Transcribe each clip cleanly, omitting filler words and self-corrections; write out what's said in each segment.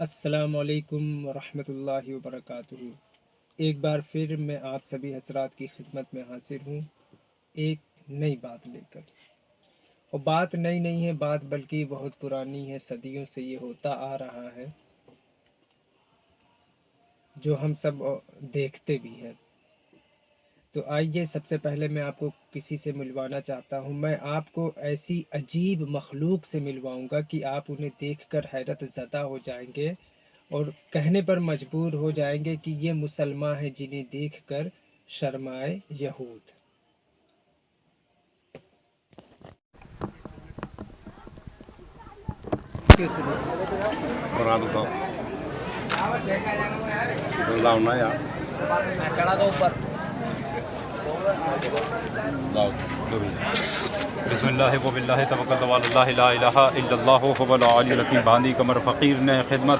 السلام علیکم ورحمۃ اللہ وبرکاتہ۔ ایک بار پھر میں آپ سبھی حضرات کی خدمت میں حاضر ہوں ایک نئی بات لے کر۔ اور بات نئی نہیں ہے، بات بلکہ بہت پرانی ہے، صدیوں سے یہ ہوتا آ رہا ہے، جو ہم سب دیکھتے بھی ہیں۔ تو آئیے سب سے پہلے میں آپ کو کسی سے ملوانا چاہتا ہوں۔ میں آپ کو ایسی عجیب مخلوق سے ملواؤں گا کہ آپ انہیں دیکھ کر حیرت زدہ ہو جائیں گے اور کہنے پر مجبور ہو جائیں گے کہ یہ مسلمان ہیں جنہیں دیکھ کر شرمائے یہود۔ قرآن بتاؤ لاؤ یار بسم اللہ و باللہ توکلت علی اللہ لا الہ الا اللہ هو العلی الحکیم۔ باندھی کمر فقیر نے خدمت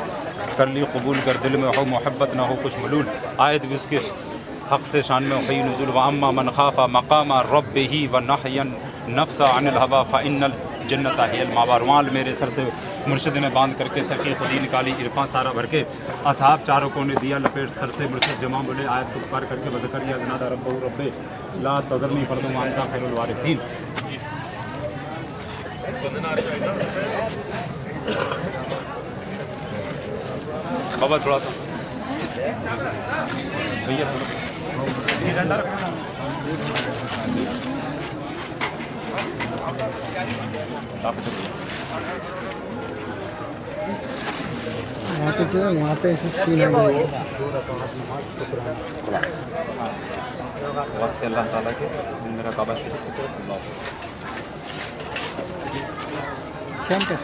کر لی قبول کر، دل میں ہو محبت نہ ہو کچھ ملول، آیت بھی اس کے حق سے شان میں وحی نزول۔ واما من خاف مقام ربہ ونہی النفس عن الہوی فان الجنۃ ہی المأوی۔ رومال میرے سر سے مرشد نے باندھ کر کے سکی خودی نکالی، عرفاں سارا بھر کے اصحاب چاروں کو نے دیا لپیٹ سر سے، مرشد جمع بولے آیت کو پار کر کے وذکریا نادى ربہ رب لا تذرنی فردا وانت خیر الوارثین۔ بابا تھوڑا سا بھیا تھوڑا ڈنڈا رکھو۔ وہاں پہ سین ہے واسطے اللہ تعالیٰ کے میرا کعبہ شریف اللہ سینٹر۔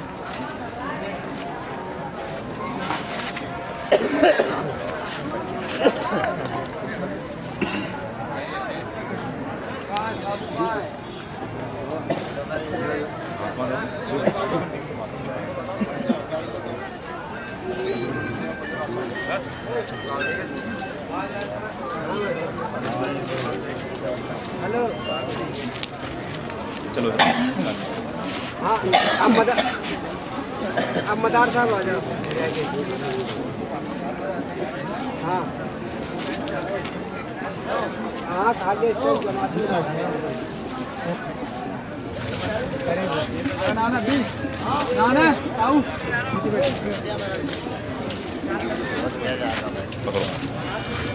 چلو ہاں اب مدار صاحب آ جاؤ۔ ہاں ہاں کھاتے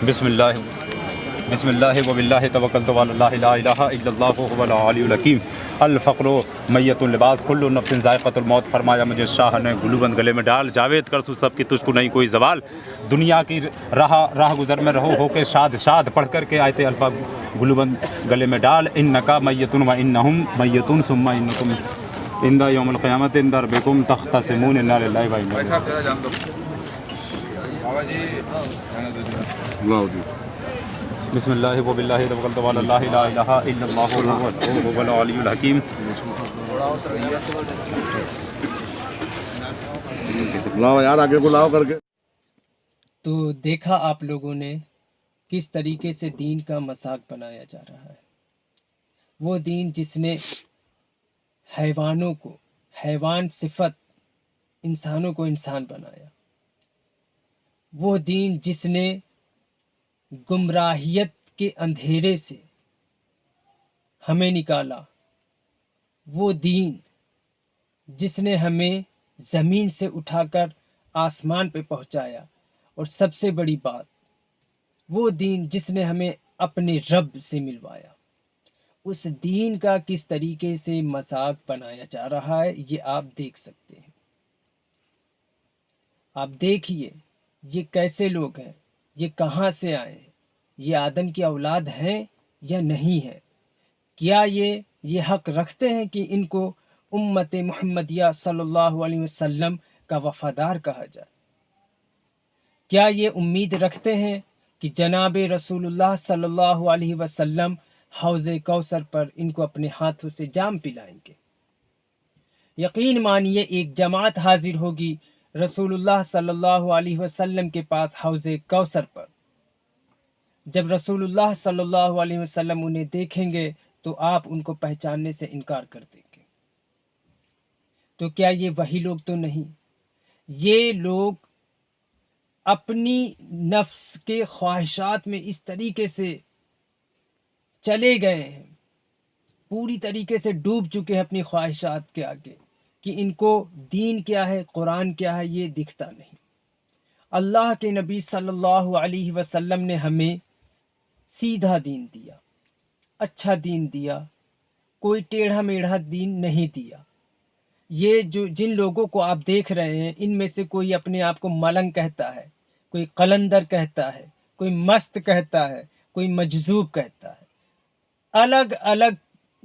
بسم اللہ و باللہ توکلت علی اللہ لا الہ الا اللہ هو العلی الحکیم۔ الفقر میت لباس کل نفس ذائقۃ الموت۔ فرمایا مجھے شاہ نے گلوبند گلے میں ڈال، جاوید کر سو سب کی تجھ کو نہیں کوئی زوال۔ دنیا کی راہ گزر میں رہو ہو کے شاد شاد، پڑھ کر کے آیت الفا گلوبند گلے میں ڈال۔ انکا میت و انہم میتون ثم انکم عند یوم القیامت عند ربکم تختصمون۔ انا للہ و انا الیہ۔ لاؤ جی بسم اللہ و باللہ توکلت علی اللہ لا الہ الا اللہ هو العلی الحکیم۔ لاؤ یار آگے کو لاؤ کر کے۔ تو دیکھا آپ لوگوں نے کس طریقے سے دین کا مذاق بنایا جا رہا ہے۔ وہ دین جس نے حیوانوں کو حیوان صفت، انسانوں کو انسان بنایا۔ وہ دین جس نے گمراہیت کے اندھیرے سے ہمیں نکالا۔ وہ دین جس نے ہمیں زمین سے اٹھا کر آسمان پہ پہنچایا۔ اور سب سے بڑی بات، وہ دین جس نے ہمیں اپنے رب سے ملوایا۔ اس دین کا کس طریقے سے مذاق بنایا جا رہا ہے یہ آپ دیکھ سکتے ہیں۔ آپ دیکھیے یہ کیسے لوگ ہیں، یہ کہاں سے آئے ہیں، یہ آدم کی اولاد ہیں یا نہیں ہیں؟ کیا یہ حق رکھتے ہیں کہ ان کو امت محمدیہ صلی اللہ علیہ وسلم کا وفادار کہا جائے؟ کیا یہ امید رکھتے ہیں کہ جناب رسول اللہ صلی اللہ علیہ وسلم حوض کوثر پر ان کو اپنے ہاتھوں سے جام پلائیں گے؟ یقین مانیے ایک جماعت حاضر ہوگی رسول اللہ صلی اللہ علیہ وسلم کے پاس حوض کوثر پر۔ جب رسول اللہ صلی اللہ علیہ وسلم انہیں دیکھیں گے تو آپ ان کو پہچاننے سے انکار کر دیں گے۔ تو کیا یہ وہی لوگ تو نہیں؟ یہ لوگ اپنی نفس کے خواہشات میں اس طریقے سے چلے گئے ہیں، پوری طریقے سے ڈوب چکے ہیں اپنی خواہشات کے آگے، کہ ان کو دین کیا ہے، قرآن کیا ہے، یہ دکھتا نہیں۔ اللہ کے نبی صلی اللہ علیہ وسلم نے ہمیں سیدھا دین دیا، اچھا دین دیا، کوئی ٹیڑھا میڑھا دین نہیں دیا۔ یہ جن لوگوں کو آپ دیکھ رہے ہیں، ان میں سے کوئی اپنے آپ کو ملنگ کہتا ہے، کوئی قلندر کہتا ہے، کوئی مست کہتا ہے، کوئی مجذوب کہتا ہے، الگ الگ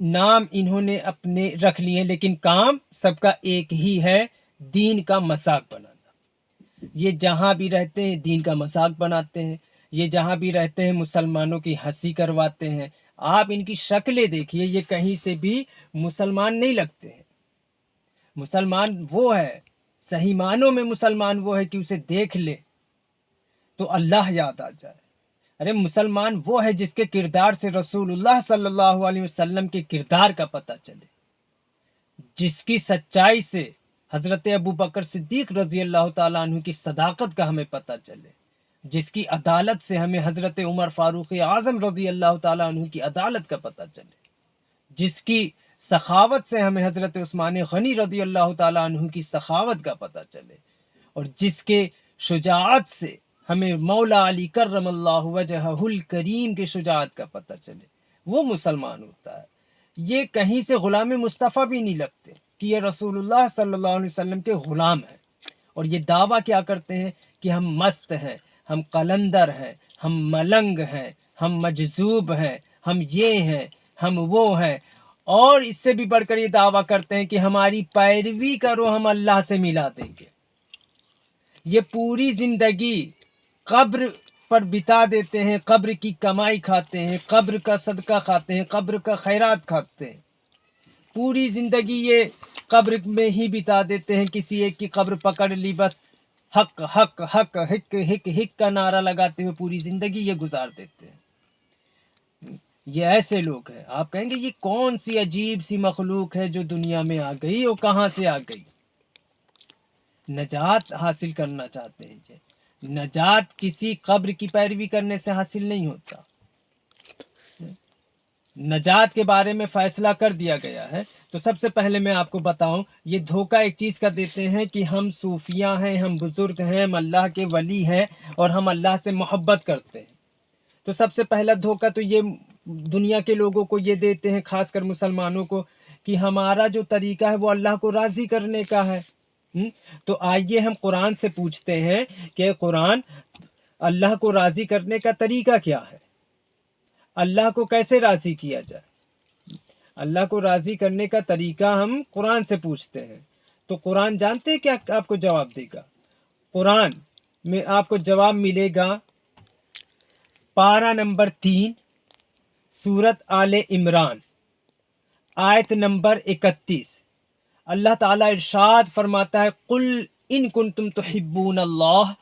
نام انہوں نے اپنے رکھ لیے، لیکن کام سب کا ایک ہی ہے، دین کا مذاق بنانا۔ یہ جہاں بھی رہتے ہیں دین کا مذاق بناتے ہیں، یہ جہاں بھی رہتے ہیں مسلمانوں کی ہنسی کرواتے ہیں۔ آپ ان کی شکلیں دیکھیے، یہ کہیں سے بھی مسلمان نہیں لگتے ہیں۔ مسلمان وہ ہے، صحیح معنوں میں مسلمان وہ ہے کہ اسے دیکھ لے تو اللہ یاد آ جائے۔ ارے مسلمان وہ ہے جس کے کردار سے رسول اللہ صلی اللہ علیہ وسلم کے کردار کا پتہ چلے، جس کی سچائی سے حضرت ابو بکر صدیق رضی اللہ تعالیٰ عنہ کی صداقت کا ہمیں پتہ چلے، جس کی عدالت سے ہمیں حضرت عمر فاروق اعظم رضی اللہ تعالیٰ عنہ کی عدالت کا پتہ چلے، جس کی سخاوت سے ہمیں حضرت عثمان غنی رضی اللہ تعالیٰ عنہ کی سخاوت کا پتہ چلے، اور جس کے شجاعت سے ہمیں مولا علی کرم اللہ وجہہ الکریم کے شجاعت کا پتہ چلے، وہ مسلمان ہوتا ہے۔ یہ کہیں سے غلام مصطفیٰ بھی نہیں لگتے کہ یہ رسول اللہ صلی اللہ علیہ وسلم کے غلام ہیں، اور یہ دعویٰ کیا کرتے ہیں کہ ہم مست ہیں، ہم قلندر ہیں، ہم ملنگ ہیں، ہم مجذوب ہیں، ہم یہ ہیں، ہم وہ ہیں، اور اس سے بھی بڑھ کر یہ دعویٰ کرتے ہیں کہ ہماری پیروی کرو، ہم اللہ سے ملا دیں گے۔ یہ پوری زندگی قبر پر بتا دیتے ہیں، قبر کی کمائی کھاتے ہیں، قبر کا صدقہ کھاتے ہیں، قبر کا خیرات کھاتے ہیں، پوری زندگی یہ قبر میں ہی بتا دیتے ہیں، کسی ایک کی قبر پکڑ لی، بس حق حق حق ہک ہک ہک کا نعرہ لگاتے ہوئے پوری زندگی یہ گزار دیتے ہیں۔ یہ ایسے لوگ ہیں، آپ کہیں گے یہ کون سی عجیب سی مخلوق ہے جو دنیا میں آ گئی اور کہاں سے آ گئی؟ نجات حاصل کرنا چاہتے ہیں یہ۔ نجات کسی قبر کی پیروی کرنے سے حاصل نہیں ہوتا۔ نجات کے بارے میں فیصلہ کر دیا گیا ہے، تو سب سے پہلے میں آپ کو بتاؤں، یہ دھوکہ ایک چیز کا دیتے ہیں کہ ہم صوفیاء ہیں، ہم بزرگ ہیں، ہم اللہ کے ولی ہیں اور ہم اللہ سے محبت کرتے ہیں۔ تو سب سے پہلا دھوکہ تو یہ دنیا کے لوگوں کو یہ دیتے ہیں، خاص کر مسلمانوں کو، کہ ہمارا جو طریقہ ہے وہ اللہ کو راضی کرنے کا ہے۔ تو آئیے ہم قرآن سے پوچھتے ہیں کہ قرآن، اللہ کو راضی کرنے کا طریقہ کیا ہے؟ اللہ کو کیسے راضی کیا جائے؟ اللہ کو راضی کرنے کا طریقہ ہم قرآن سے پوچھتے ہیں۔ تو قرآن جانتے ہیں کیا آپ کو جواب دے گا؟ قرآن میں آپ کو جواب ملے گا پارہ نمبر 3 سورت آل عمران آیت نمبر 31۔ اللہ تعالیٰ ارشاد فرماتا ہے، قل ان کنتم تحبون اللہ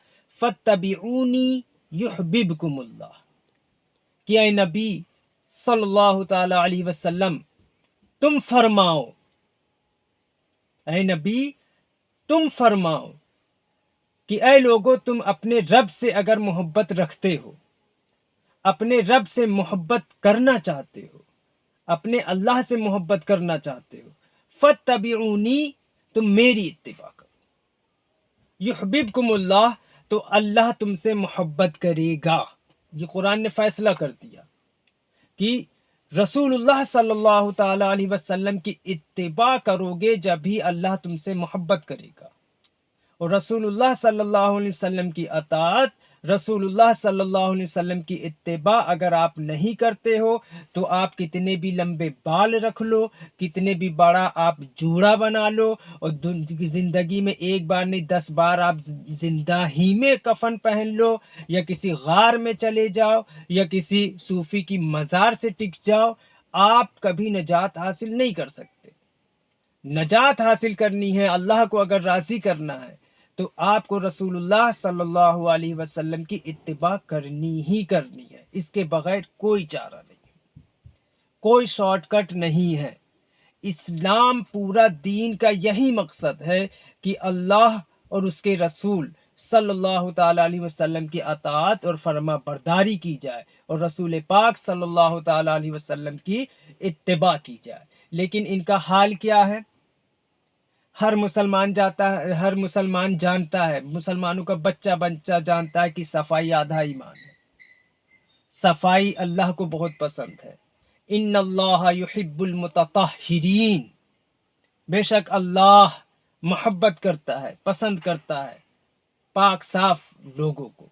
فاتبعونی یحببکم اللہ، کہ اے نبی صلی اللہ تعالیٰ علیہ وسلم تم فرماؤ، اے نبی تم فرماؤ کہ اے لوگو، تم اپنے رب سے اگر محبت رکھتے ہو، اپنے رب سے محبت کرنا چاہتے ہو، اپنے اللہ سے محبت کرنا چاہتے ہو، فاتبعونی، تم میری اتباع کرو، یحببکم اللہ، تو اللہ تم سے محبت کرے گا۔ یہ قرآن نے فیصلہ کر دیا کہ رسول اللہ صلی اللہ تعالیٰ علیہ وسلم کی اتباع کرو گے جب ہی اللہ تم سے محبت کرے گا، اور رسول اللہ صلی اللہ علیہ وسلم کی اطاعت، رسول اللہ صلی اللہ علیہ وسلم کی اتباع اگر آپ نہیں کرتے ہو تو آپ کتنے بھی لمبے بال رکھ لو، کتنے بھی بڑا آپ جوڑا بنا لو، اور زندگی میں ایک بار نہیں 10 بار آپ زندہ ہی میں کفن پہن لو، یا کسی غار میں چلے جاؤ، یا کسی صوفی کی مزار سے ٹک جاؤ، آپ کبھی نجات حاصل نہیں کر سکتے۔ نجات حاصل کرنی ہے، اللہ کو اگر راضی کرنا ہے، تو آپ کو رسول اللہ صلی اللہ علیہ وسلم کی اتباع کرنی ہی کرنی ہے، اس کے بغیر کوئی چارہ نہیں، کوئی شارٹ کٹ نہیں ہے۔ اسلام پورا دین کا یہی مقصد ہے کہ اللہ اور اس کے رسول صلی اللہ تعالیٰ علیہ وسلم کی اطاعت اور فرما برداری کی جائے اور رسول پاک صلی اللہ تعالیٰ علیہ وسلم کی اتباع کی جائے۔ لیکن ان کا حال کیا ہے؟ ہر مسلمان جانتا ہے، مسلمانوں کا بچہ جانتا ہے کہ صفائی آدھا ایمان ہے، صفائی اللہ کو بہت پسند ہے۔ ان اللہ یحب المتطہرین، بے شک اللہ محبت کرتا ہے، پسند کرتا ہے پاک صاف لوگوں کو۔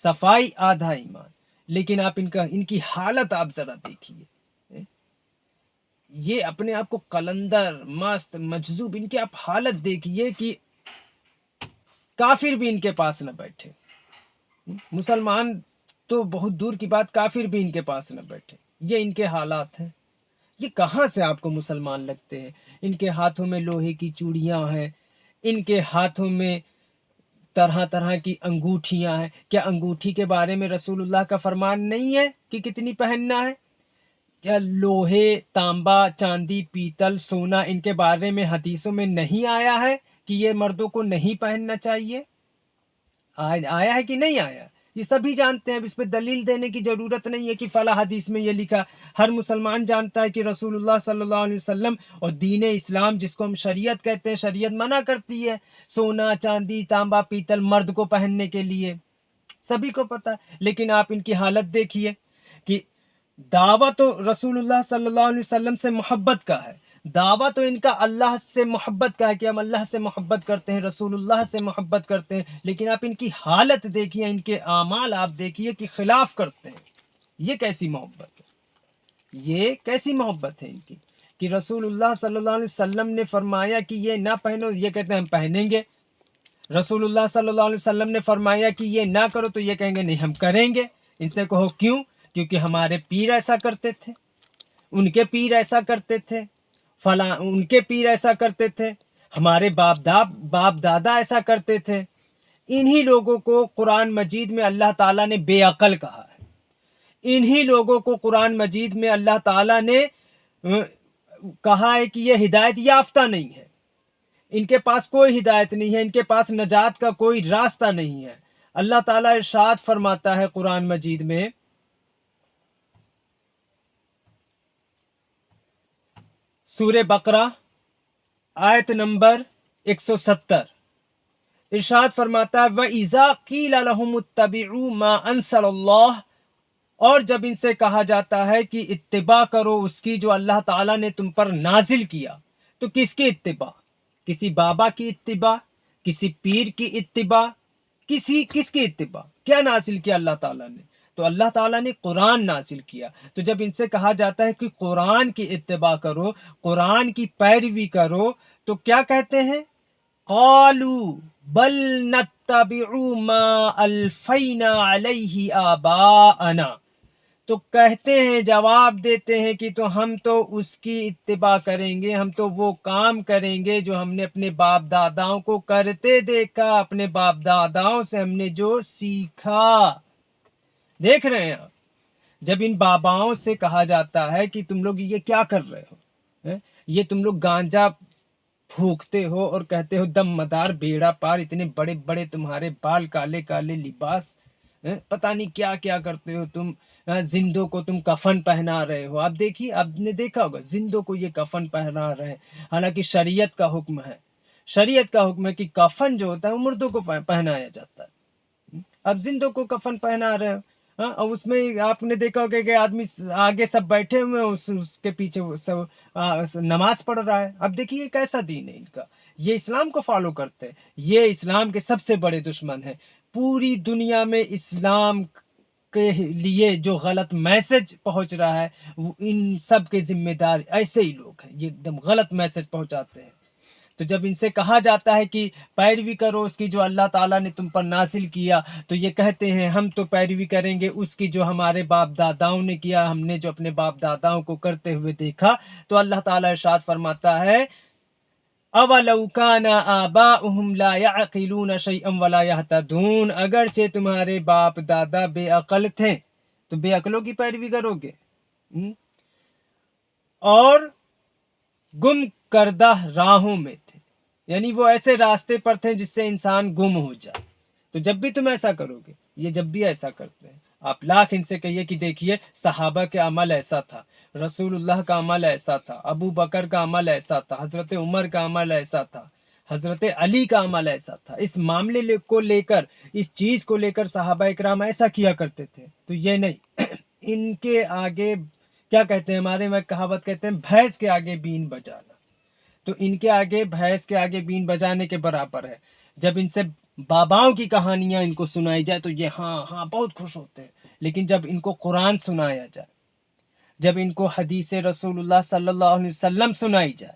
صفائی آدھا ایمان، لیکن آپ ان کی حالت آپ ذرا دیکھیے، یہ اپنے آپ کو قلندر مست مجذوب، ان کی آپ حالت دیکھیے کہ کافر بھی ان کے پاس نہ بیٹھے، مسلمان تو بہت دور کی بات، کافر بھی ان کے پاس نہ بیٹھے، یہ ان کے حالات ہیں۔ یہ کہاں سے آپ کو مسلمان لگتے ہیں؟ ان کے ہاتھوں میں لوہے کی چوڑیاں ہیں، ان کے ہاتھوں میں طرح طرح کی انگوٹھیاں ہیں۔ کیا انگوٹھی کے بارے میں رسول اللہ کا فرمان نہیں ہے کہ کتنی پہننا ہے؟ کیا لوہے، تانبا، چاندی، پیتل، سونا، ان کے بارے میں حدیثوں میں نہیں آیا ہے کہ یہ مردوں کو نہیں پہننا چاہیے؟ آیا ہے کہ نہیں آیا؟ یہ سبھی جانتے ہیں، اب اس پہ دلیل دینے کی ضرورت نہیں ہے کہ فلاں حدیث میں یہ لکھا۔ ہر مسلمان جانتا ہے کہ رسول اللہ صلی اللہ علیہ وسلم اور دین اسلام، جس کو ہم شریعت کہتے ہیں، شریعت منع کرتی ہے سونا، چاندی، تانبا، پیتل مرد کو پہننے کے لیے، سبھی کو پتہ ہے۔ لیکن آپ ان کی حالت دیکھیے کہ دعویٰ تو رسول اللہ صلی اللہ علیہ وسلم سے محبت کا ہے، دعویٰ تو ان کا اللہ سے محبت کا ہے کہ ہم اللہ سے محبت کرتے ہیں، رسول اللہ سے محبت کرتے ہیں، لیکن آپ ان کی حالت دیکھیے، ان کے اعمال آپ دیکھیے کہ خلاف کرتے ہیں۔ یہ کیسی محبت ہے؟ یہ کیسی محبت ہے ان کی کہ رسول اللہ صلی اللہ علیہ وسلم نے فرمایا کہ یہ نہ پہنو، یہ کہتے ہیں ہم پہنیں گے۔ رسول اللہ صلی اللہ علیہ وسلم نے فرمایا کہ یہ نہ کرو تو یہ کہیں گے نہیں ہم کریں گے۔ ان سے کہو کیوں؟ کیونکہ ہمارے پیر ایسا کرتے تھے، ان کے پیر ایسا کرتے تھے، فلاں ان کے پیر ایسا کرتے تھے، ہمارے باپ دادا ایسا کرتے تھے۔ انہی لوگوں کو قرآن مجید میں اللہ تعالیٰ نے بے عقل کہا ہے، انہی لوگوں کو قرآن مجید میں اللہ تعالیٰ نے کہا ہے کہ یہ ہدایت یافتہ نہیں ہے، ان کے پاس کوئی ہدایت نہیں ہے، ان کے پاس نجات کا کوئی راستہ نہیں ہے۔ اللہ تعالیٰ ارشاد فرماتا ہے قرآن مجید میں، سورہ بقرہ آیت نمبر 170، ارشاد فرماتا ہے وَإِذَا قِيلَ لَهُمُ اتَّبِعُوا مَا أَنزَلَ اللَّهُ، اور جب ان سے کہا جاتا ہے کہ اتباع کرو اس کی جو اللہ تعالیٰ نے تم پر نازل کیا، تو کس کی اتباع؟ کسی بابا کی اتباع، کسی پیر کی اتباع، کس کی اتباع؟ کیا نازل کیا اللہ تعالیٰ نے؟ تو اللہ تعالیٰ نے قرآن نازل کیا۔ تو جب ان سے کہا جاتا ہے کہ قرآن کی اتباع کرو، قرآن کی پیروی کرو، تو کیا کہتے ہیں؟ قالوا بل نتبع ما الفینا علیہ آباءنا، تو کہتے ہیں، جواب دیتے ہیں کہ تو ہم تو اس کی اتباع کریں گے، ہم تو وہ کام کریں گے جو ہم نے اپنے باپ داداؤں کو کرتے دیکھا، اپنے باپ داداؤں سے ہم نے جو سیکھا۔ دیکھ رہے ہیں آپ، جب ان باباؤں سے کہا جاتا ہے کہ تم لوگ یہ کیا کر رہے ہو، یہ تم لوگ گانجا پھونکتے ہو اور کہتے ہو دم مدار بیڑا پار، اتنے بڑے بڑے تمہارے بال، کالے کالے لباس، پتہ نہیں کیا کیا کرتے ہو تم، زندوں کو تم کفن پہنا رہے ہو۔ آپ دیکھیے، آپ نے دیکھا ہوگا زندوں کو یہ کفن پہنا رہے ہیں، حالانکہ شریعت کا حکم ہے، شریعت کا حکم ہے کہ کفن جو ہوتا ہے وہ مردوں کو پہنایا جاتا ہے، اب زندوں کو کفن پہنا رہے ہو۔ اور اس میں آپ نے دیکھا ہوگا کہ آدمی آگے سب بیٹھے ہوئے ہیں، اس کے پیچھے سب نماز پڑھ رہا ہے۔ اب دیکھیے یہ کیسا دین ہے ان کا، یہ اسلام کو فالو کرتے ہیں، یہ اسلام کے سب سے بڑے دشمن ہیں۔ پوری دنیا میں اسلام کے لیے جو غلط میسج پہنچ رہا ہے، وہ ان سب کے ذمہ دار ایسے ہی لوگ ہیں، یہ ایک دم غلط میسج پہنچاتے ہیں۔ تو جب ان سے کہا جاتا ہے کہ پیروی کرو اس کی جو اللہ تعالیٰ نے تم پر نازل کیا، تو یہ کہتے ہیں ہم تو پیروی کریں گے اس کی جو ہمارے باپ داداؤں نے کیا، ہم نے جو اپنے باپ داداؤں کو کرتے ہوئے دیکھا۔ تو اللہ تعالیٰ ارشاد فرماتا ہے اَوَلَوْ كَانَ آبَاؤُهُمْ لَا يَعْقِلُونَ شَيْئًا وَلَا يَهْتَدُونَ، اگرچہ تمہارے باپ دادا بے عقل تھے تو بے عقلوں کی پیروی کرو گے اور گم کردہ راہوں میں تھے، یعنی وہ ایسے راستے پر تھے جس سے انسان گم ہو جائے. تو جب بھی تم ایسا کرو گے، یہ جب بھی ایسا کرتے ہیں، آپ لاکھ ان سے کہیے کہ دیکھیے صحابہ کے عمل ایسا تھا، رسول اللہ کا عمل ایسا تھا، ابو بکر کا عمل ایسا تھا، حضرت عمر کا عمل ایسا تھا، حضرت علی کا عمل ایسا تھا، اس معاملے کو لے کر، اس چیز کو لے کر صحابہ اکرام ایسا کیا کرتے تھے. تو یہ نہیں، ان کے آگے کیا کہتے ہیں، ہمارے میں کہاوت کہتے ہیں بھینس کے آگے بین بجانا. تو ان کے آگے بھینس کے آگے بین بجانے کے برابر ہے. جب ان سے باباؤں کی کہانیاں ان کو سنائی جائے تو یہ ہاں بہت خوش ہوتے ہیں. لیکن جب ان کو قرآن سنایا جائے، جب ان کو حدیث رسول اللہ صلی اللہ علیہ وسلم سنائی جائے،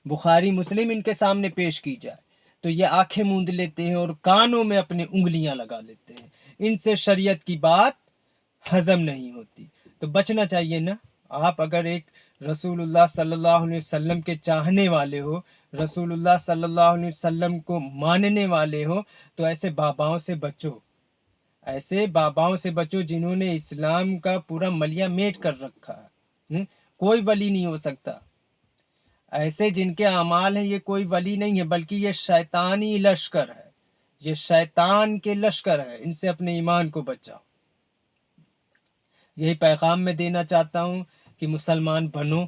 بخاری مسلم ان کے سامنے پیش کی جائے، تو یہ آنکھیں موند لیتے ہیں اور کانوں میں اپنے انگلیاں لگا لیتے ہیں. ان سے شریعت کی بات ہضم نہیں ہوتی. تو بچنا چاہیے نا. آپ اگر ایک رسول اللہ صلی اللہ علیہ وسلم کے چاہنے والے ہو، رسول اللہ صلی اللہ علیہ وسلم کو ماننے والے ہو، تو ایسے باباؤں سے بچو. ایسے باباؤں سے بچو جنہوں نے اسلام کا پورا ملیا میٹ کر رکھا ہے. کوئی ولی نہیں ہو سکتا. ایسے جن کے اعمال ہیں، یہ کوئی ولی نہیں ہے، بلکہ یہ شیطانی لشکر ہے، یہ شیطان کے لشکر ہے. ان سے اپنے ایمان کو بچاؤ. یہی پیغام میں دینا چاہتا ہوں کہ مسلمان بنو،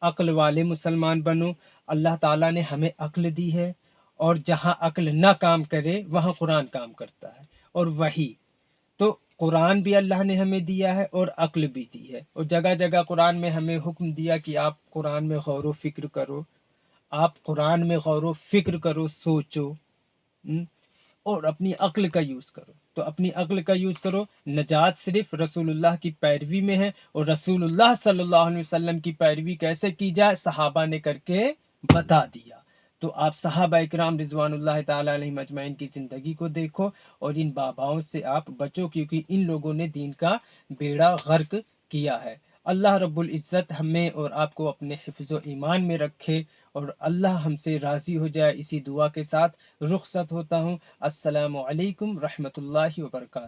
عقل والے مسلمان بنو. اللہ تعالیٰ نے ہمیں عقل دی ہے، اور جہاں عقل نہ کام کرے وہاں قرآن کام کرتا ہے. اور وہی تو قرآن بھی اللہ نے ہمیں دیا ہے اور عقل بھی دی ہے. اور جگہ جگہ قرآن میں ہمیں حکم دیا کہ آپ قرآن میں غور و فکر کرو، آپ قرآن میں غور و فکر کرو، سوچو، اور اپنی عقل کا یوز کرو. تو اپنی عقل کا یوز کرو. نجات صرف رسول اللہ کی پیروی میں ہے، اور رسول اللہ صلی اللہ علیہ وسلم کی پیروی کیسے کی جائے صحابہ نے کر کے بتا دیا. تو آپ صحابہ اکرام رضوان اللہ تعالیٰ علیہم اجمعین کی زندگی کو دیکھو اور ان باباؤں سے آپ بچو، کیونکہ ان لوگوں نے دین کا بیڑا غرق کیا ہے. اللہ رب العزت ہمیں اور آپ کو اپنے حفظ و ایمان میں رکھے، اور اللہ ہم سے راضی ہو جائے. اسی دعا کے ساتھ رخصت ہوتا ہوں. السلام علیکم رحمۃ اللہ وبرکاتہ.